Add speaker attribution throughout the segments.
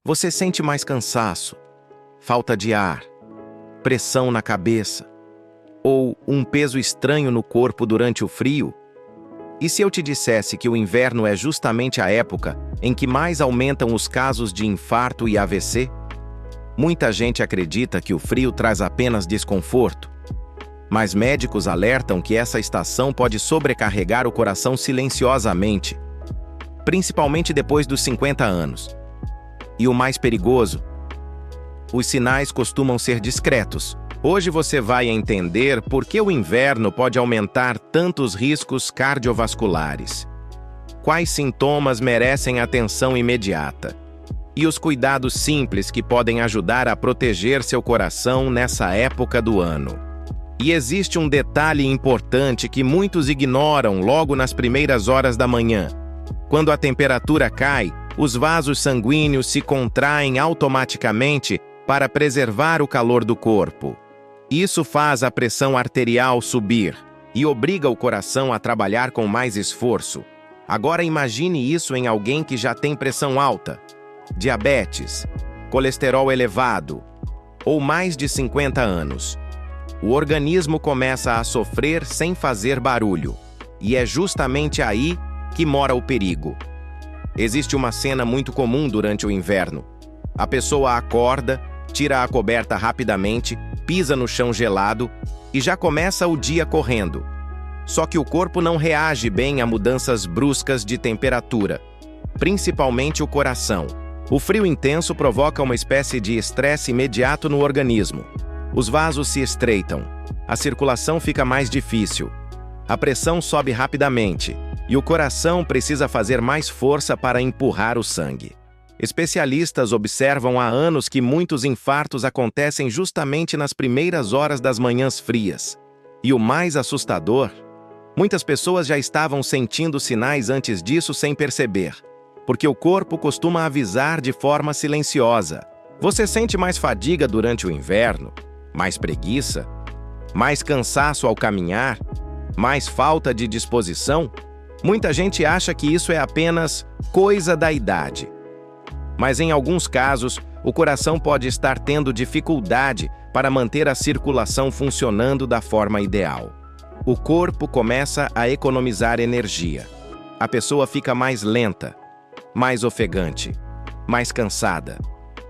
Speaker 1: Você sente mais cansaço, falta de ar, pressão na cabeça ou um peso estranho no corpo durante o frio? E se eu te dissesse que o inverno é justamente a época em que mais aumentam os casos de infarto e AVC? Muita gente acredita que o frio traz apenas desconforto, mas médicos alertam que essa estação pode sobrecarregar o coração silenciosamente, principalmente depois dos 50 anos. E o mais perigoso, os sinais costumam ser discretos. Hoje você vai entender por que o inverno pode aumentar tantos riscos cardiovasculares, quais sintomas merecem atenção imediata e os cuidados simples que podem ajudar a proteger seu coração nessa época do ano. E existe um detalhe importante que muitos ignoram logo nas primeiras horas da manhã. Quando a temperatura cai, os vasos sanguíneos se contraem automaticamente para preservar o calor do corpo. Isso faz a pressão arterial subir e obriga o coração a trabalhar com mais esforço. Agora imagine isso em alguém que já tem pressão alta, diabetes, colesterol elevado ou mais de 50 anos. O organismo começa a sofrer sem fazer barulho, e é justamente aí que mora o perigo. Existe uma cena muito comum durante o inverno. A pessoa acorda, tira a coberta rapidamente, pisa no chão gelado e já começa o dia correndo. Só que o corpo não reage bem a mudanças bruscas de temperatura, principalmente o coração. O frio intenso provoca uma espécie de estresse imediato no organismo. Os vasos se estreitam, a circulação fica mais difícil, a pressão sobe rapidamente e o coração precisa fazer mais força para empurrar o sangue. Especialistas observam há anos que muitos infartos acontecem justamente nas primeiras horas das manhãs frias. E o mais assustador, muitas pessoas já estavam sentindo sinais antes disso sem perceber, porque o corpo costuma avisar de forma silenciosa. Você sente mais fadiga durante o inverno, mais preguiça, mais cansaço ao caminhar, mais falta de disposição? Muita gente acha que isso é apenas coisa da idade. Mas em alguns casos, o coração pode estar tendo dificuldade para manter a circulação funcionando da forma ideal. O corpo começa a economizar energia. A pessoa fica mais lenta, mais ofegante, mais cansada.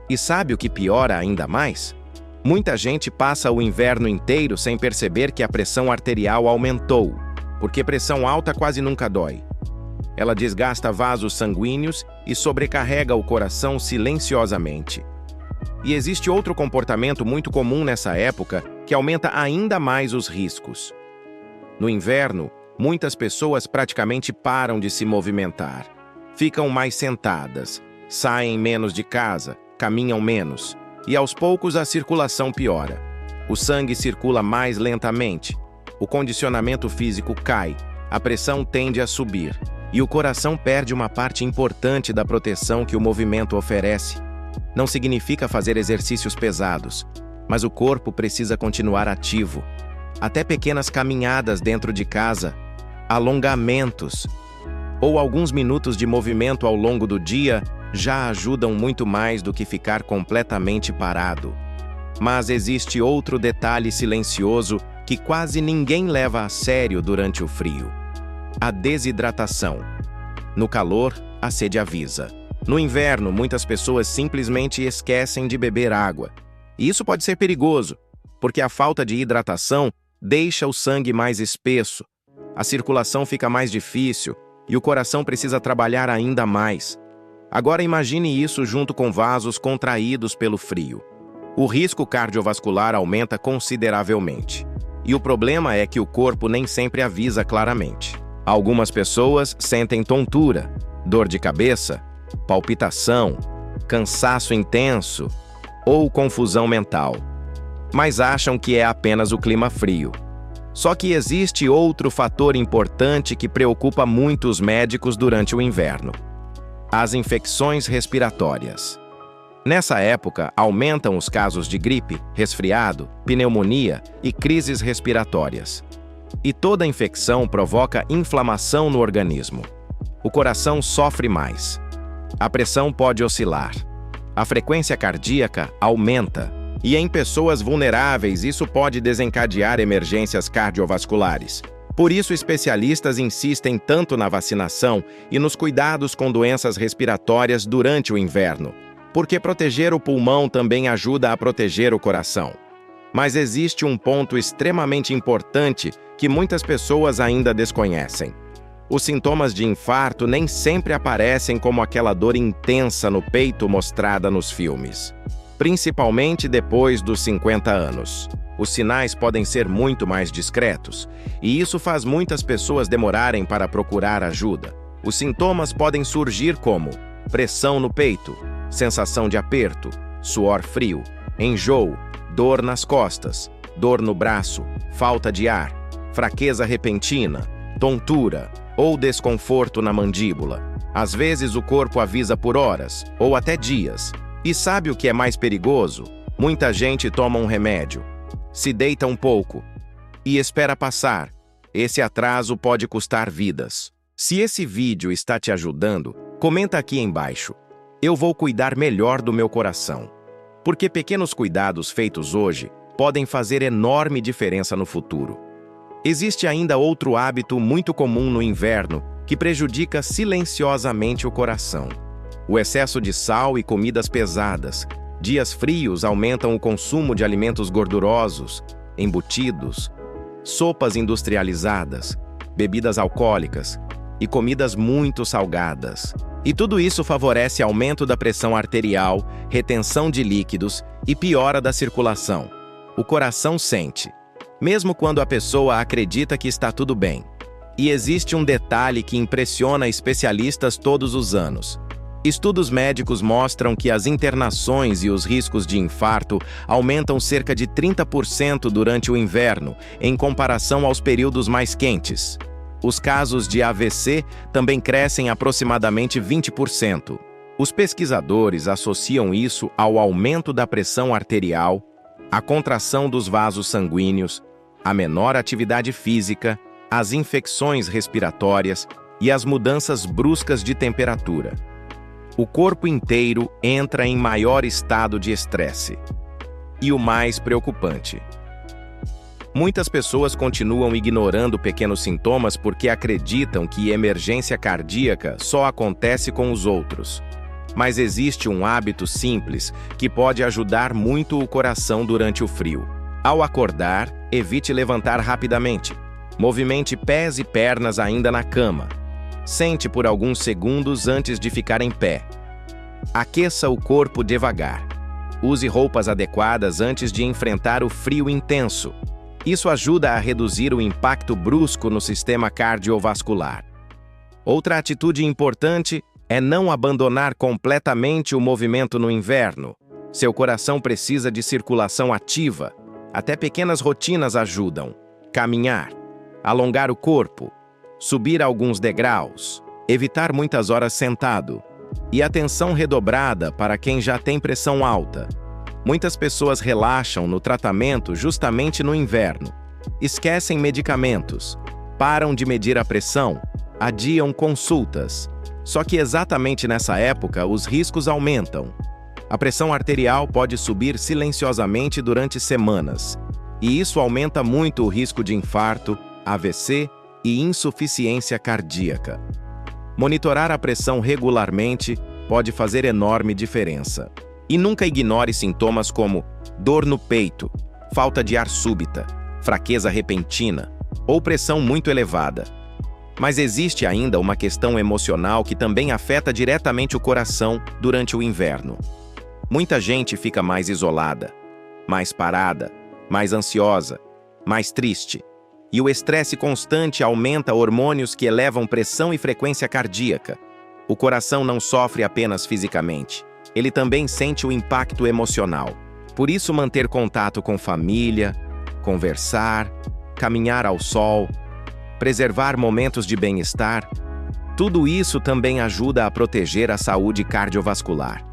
Speaker 1: E sabe o que piora ainda mais? Muita gente passa o inverno inteiro sem perceber que a pressão arterial aumentou, porque pressão alta quase nunca dói. Ela desgasta vasos sanguíneos e sobrecarrega o coração silenciosamente. E existe outro comportamento muito comum nessa época que aumenta ainda mais os riscos. No inverno, muitas pessoas praticamente param de se movimentar. Ficam mais sentadas, saem menos de casa, caminham menos, e aos poucos a circulação piora. O sangue circula mais lentamente, o condicionamento físico cai, a pressão tende a subir, e o coração perde uma parte importante da proteção que o movimento oferece. Não significa fazer exercícios pesados, mas o corpo precisa continuar ativo. Até pequenas caminhadas dentro de casa, alongamentos ou alguns minutos de movimento ao longo do dia já ajudam muito mais do que ficar completamente parado. Mas existe outro detalhe silencioso que quase ninguém leva a sério durante o frio: a desidratação. No calor, a sede avisa. No inverno, muitas pessoas simplesmente esquecem de beber água. E isso pode ser perigoso, porque a falta de hidratação deixa o sangue mais espesso, a circulação fica mais difícil e o coração precisa trabalhar ainda mais. Agora imagine isso junto com vasos contraídos pelo frio. O risco cardiovascular aumenta consideravelmente. E o problema é que o corpo nem sempre avisa claramente. Algumas pessoas sentem tontura, dor de cabeça, palpitação, cansaço intenso ou confusão mental, mas acham que é apenas o clima frio. Só que existe outro fator importante que preocupa muito os médicos durante o inverno: as infecções respiratórias. Nessa época, aumentam os casos de gripe, resfriado, pneumonia e crises respiratórias. E toda infecção provoca inflamação no organismo. O coração sofre mais. A pressão pode oscilar. a frequência cardíaca aumenta. E em pessoas vulneráveis, isso pode desencadear emergências cardiovasculares. Por isso, especialistas insistem tanto na vacinação e nos cuidados com doenças respiratórias durante o inverno, porque proteger o pulmão também ajuda a proteger o coração. Mas existe um ponto extremamente importante que muitas pessoas ainda desconhecem. Os sintomas de infarto nem sempre aparecem como aquela dor intensa no peito mostrada nos filmes, principalmente depois dos 50 anos. Os sinais podem ser muito mais discretos, e isso faz muitas pessoas demorarem para procurar ajuda. Os sintomas podem surgir como pressão no peito, sensação de aperto, suor frio, enjoo, dor nas costas, dor no braço, falta de ar, fraqueza repentina, tontura ou desconforto na mandíbula. Às vezes o corpo avisa por horas ou até dias. E sabe o que é mais perigoso? Muita gente toma um remédio, se deita um pouco e espera passar. Esse atraso pode custar vidas. Se esse vídeo está te ajudando, comenta aqui embaixo. Eu vou cuidar melhor do meu coração. Porque pequenos cuidados feitos hoje podem fazer enorme diferença no futuro. Existe ainda outro hábito muito comum no inverno que prejudica silenciosamente o coração. O excesso de sal e comidas pesadas. Dias frios aumentam o consumo de alimentos gordurosos, embutidos, sopas industrializadas, bebidas alcoólicas e comidas muito salgadas. E tudo isso favorece aumento da pressão arterial, retenção de líquidos e piora da circulação. O coração sente, mesmo quando a pessoa acredita que está tudo bem. E existe um detalhe que impressiona especialistas todos os anos. Estudos médicos mostram que as internações e os riscos de infarto aumentam cerca de 30% durante o inverno, em comparação aos períodos mais quentes. Os casos de AVC também crescem aproximadamente 20%. Os pesquisadores associam isso ao aumento da pressão arterial, à contração dos vasos sanguíneos, à menor atividade física, às infecções respiratórias e às mudanças bruscas de temperatura. O corpo inteiro entra em maior estado de estresse. E o mais preocupante: muitas pessoas continuam ignorando pequenos sintomas porque acreditam que emergência cardíaca só acontece com os outros. Mas existe um hábito simples que pode ajudar muito o coração durante o frio. Ao acordar, evite levantar rapidamente. Movimente pés e pernas ainda na cama. Sente por alguns segundos antes de ficar em pé. Aqueça o corpo devagar. Use roupas adequadas antes de enfrentar o frio intenso. Isso ajuda a reduzir o impacto brusco no sistema cardiovascular. Outra atitude importante é não abandonar completamente o movimento no inverno. Seu coração precisa de circulação ativa. Até pequenas rotinas ajudam. Caminhar, alongar o corpo, subir alguns degraus, evitar muitas horas sentado e atenção redobrada para quem já tem pressão alta. Muitas pessoas relaxam no tratamento justamente no inverno. Esquecem medicamentos, param de medir a pressão, adiam consultas. Só que exatamente nessa época os riscos aumentam. A pressão arterial pode subir silenciosamente durante semanas, e isso aumenta muito o risco de infarto, AVC e insuficiência cardíaca. Monitorar a pressão regularmente pode fazer enorme diferença. E nunca ignore sintomas como dor no peito, falta de ar súbita, fraqueza repentina ou pressão muito elevada. Mas existe ainda uma questão emocional que também afeta diretamente o coração durante o inverno. Muita gente fica mais isolada, mais parada, mais ansiosa, mais triste. E o estresse constante aumenta hormônios que elevam pressão e frequência cardíaca. O coração não sofre apenas fisicamente, ele também sente o impacto emocional. Por isso, manter contato com família, conversar, caminhar ao sol, preservar momentos de bem-estar, tudo isso também ajuda a proteger a saúde cardiovascular.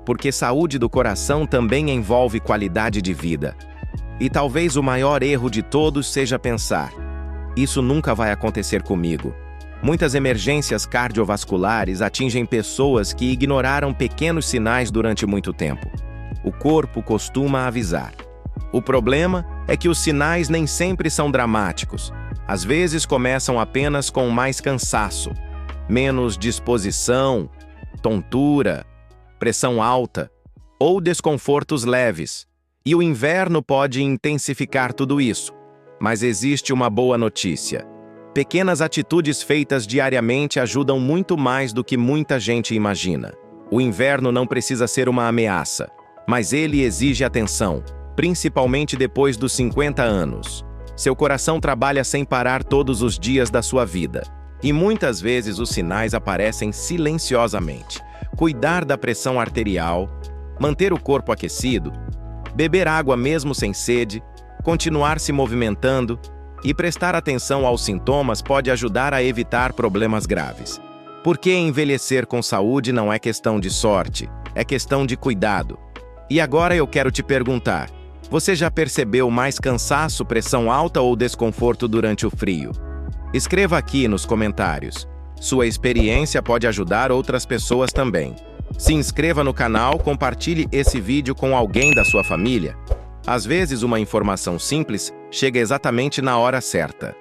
Speaker 1: Porque saúde do coração também envolve qualidade de vida. E talvez o maior erro de todos seja pensar: isso nunca vai acontecer comigo. Muitas emergências cardiovasculares atingem pessoas que ignoraram pequenos sinais durante muito tempo. O corpo costuma avisar. O problema é que os sinais nem sempre são dramáticos. Às vezes começam apenas com mais cansaço, menos disposição, tontura, pressão alta ou desconfortos leves. E o inverno pode intensificar tudo isso. Mas existe uma boa notícia. Pequenas atitudes feitas diariamente ajudam muito mais do que muita gente imagina. O inverno não precisa ser uma ameaça, mas ele exige atenção, principalmente depois dos 50 anos. Seu coração trabalha sem parar todos os dias da sua vida. E muitas vezes os sinais aparecem silenciosamente. Cuidar da pressão arterial, manter o corpo aquecido, beber água mesmo sem sede, continuar se movimentando e prestar atenção aos sintomas pode ajudar a evitar problemas graves. Porque envelhecer com saúde não é questão de sorte, é questão de cuidado. E agora eu quero te perguntar, você já percebeu mais cansaço, pressão alta ou desconforto durante o frio? Escreva aqui nos comentários. Sua experiência pode ajudar outras pessoas também. Se inscreva no canal, compartilhe esse vídeo com alguém da sua família. Às vezes uma informação simples chega exatamente na hora certa.